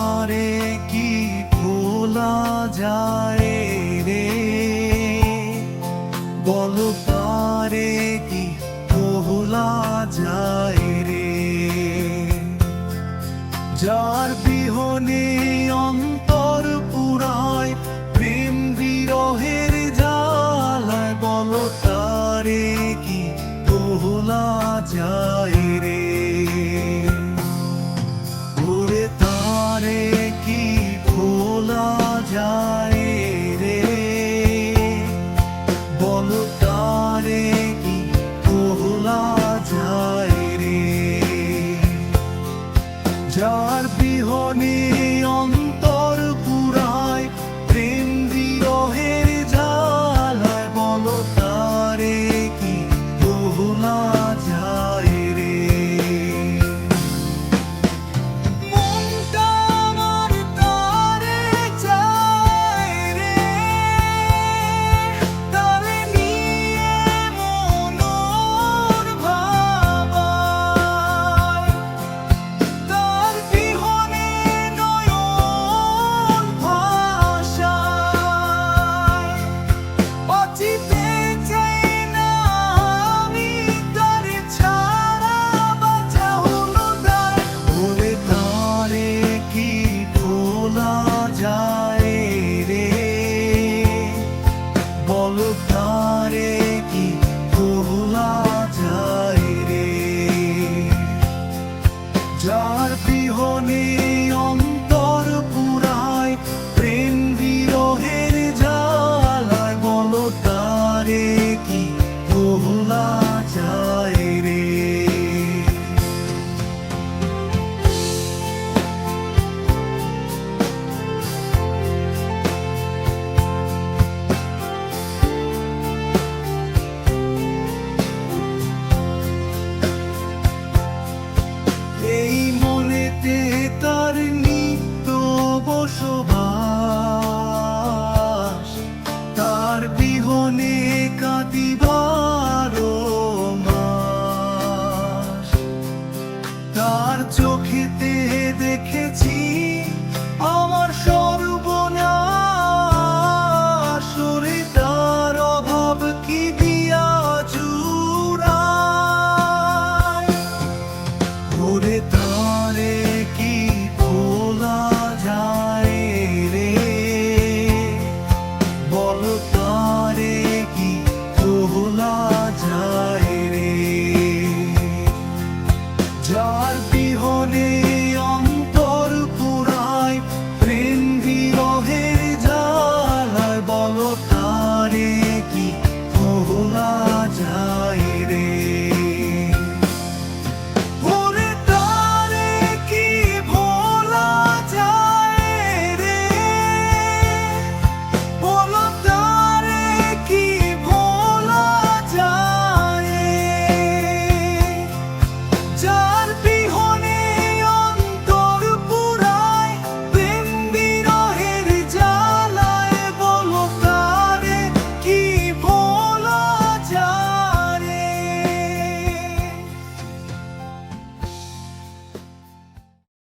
তারে কি ভোলা যায় রে, বলো তারে কি ভোলা যায় রে, যার বিহনে অন্তর পুরায় প্রেম বিরহের জ্বালায়, বলো তারে কি ভোলা যায় রে, ওরে তারে কি ভোলা যায় রে, বলো তারে কি ভোলা যায় রে, যার বিহনে অন্তর পুরায় প্রেম বিরহের জ্বালায়, বলো তারে কি ভোলা যায় রে। মনটা আমার তারে চায় রে, তারে নিয়ে মনোর ভাবায়, তার বিহনে নয়ন ভাষায়, বাঁচিতে চাই না আমি তারে ছাড়া, বাঁচা হলো দায়, ওরে তারে কি ভোলা যায় রে, বলো তারে কি ভোলা যায় রে, যার বিহনে অন্তর পুরায় প্রেম বিরহের জ্বালায়, বলো তারে কি ভোলা যায় রে। এই মনেতে তার নিত্য বসো